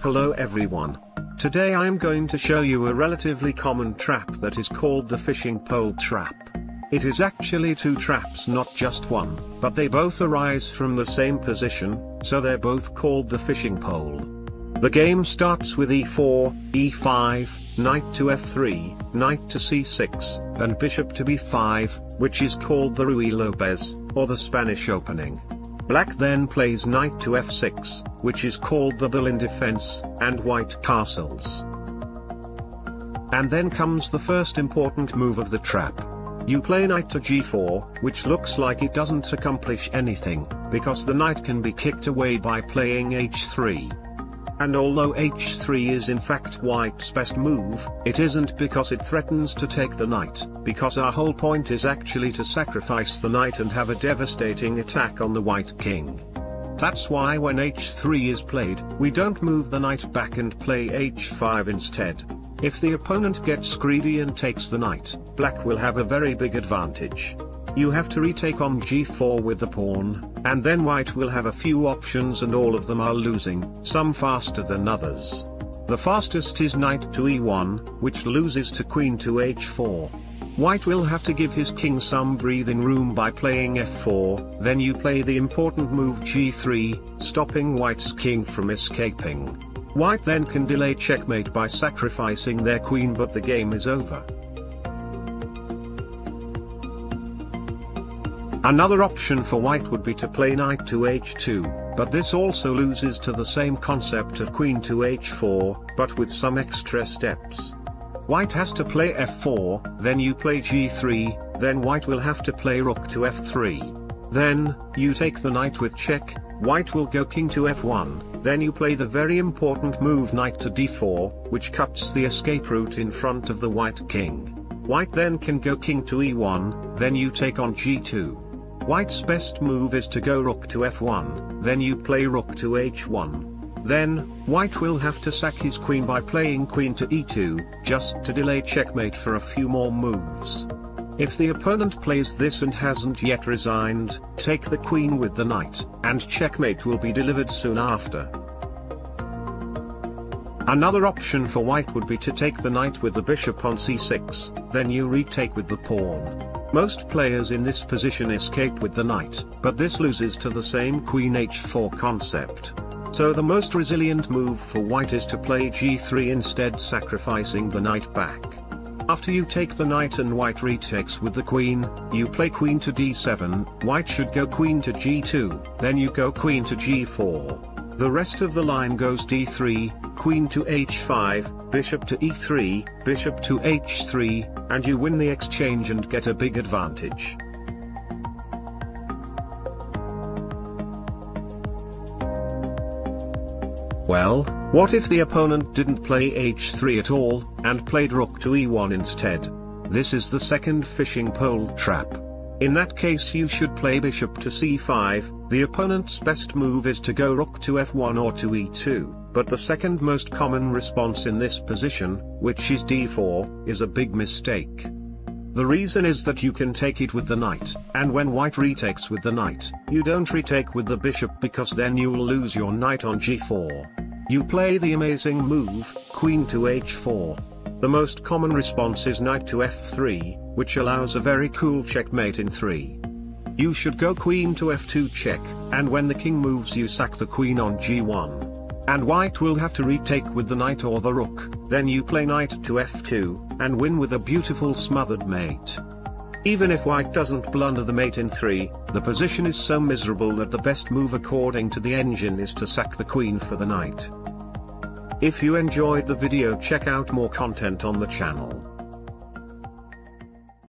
Hello everyone. Today I am going to show you a relatively common trap that is called the fishing pole trap. It is actually two traps, not just one, but they both arise from the same position, so they're both called the fishing pole. The game starts with e4, e5, knight to f3, knight to c6, and bishop to b5, which is called the Ruy Lopez, or the Spanish opening. Black then plays knight to f6, which is called the Berlin defense, and white castles. And then comes the first important move of the trap. You play knight to g4, which looks like it doesn't accomplish anything, because the knight can be kicked away by playing h3. And although h3 is in fact white's best move, it isn't, because it threatens to take the knight, because our whole point is actually to sacrifice the knight and have a devastating attack on the white king. That's why when h3 is played, we don't move the knight back and play h5 instead. If the opponent gets greedy and takes the knight, black will have a very big advantage. You have to retake on g4 with the pawn, and then white will have a few options and all of them are losing, some faster than others. The fastest is knight to e1, which loses to queen to h4. White will have to give his king some breathing room by playing f4, then you play the important move g3, stopping white's king from escaping. White then can delay checkmate by sacrificing their queen, but the game is over. Another option for white would be to play knight to h2, but this also loses to the same concept of queen to h4, but with some extra steps. White has to play f4, then you play g3, then white will have to play rook to f3. Then, you take the knight with check, white will go king to f1, then you play the very important move knight to d4, which cuts the escape route in front of the white king. White then can go king to e1, then you take on g2. White's best move is to go rook to f1, then you play rook to h1. Then, white will have to sack his queen by playing queen to e2, just to delay checkmate for a few more moves. If the opponent plays this and hasn't yet resigned, take the queen with the knight, and checkmate will be delivered soon after. Another option for white would be to take the knight with the bishop on c6, then you retake with the pawn. Most players in this position escape with the knight, but this loses to the same queen h4 concept. So the most resilient move for white is to play g3 instead, sacrificing the knight back. After you take the knight and white retakes with the queen, you play queen to d7, white should go queen to g2, then you go queen to g4. The rest of the line goes d3, queen to h5, bishop to e3, bishop to h3, and you win the exchange and get a big advantage. Well, what if the opponent didn't play h3 at all, and played rook to e1 instead? This is the second fishing pole trap. In that case you should play bishop to c5, the opponent's best move is to go rook to f1 or to e2, but the second most common response in this position, which is d4, is a big mistake. The reason is that you can take it with the knight, and when white retakes with the knight, you don't retake with the bishop because then you'll lose your knight on g4. You play the amazing move, queen to h4. The most common response is knight to f3, which allows a very cool checkmate in 3. You should go queen to f2 check, and when the king moves you sack the queen on g1. And white will have to retake with the knight or the rook, then you play knight to f2, and win with a beautiful smothered mate. Even if white doesn't blunder the mate in 3, the position is so miserable that the best move according to the engine is to sack the queen for the knight. If you enjoyed the video, check out more content on the channel.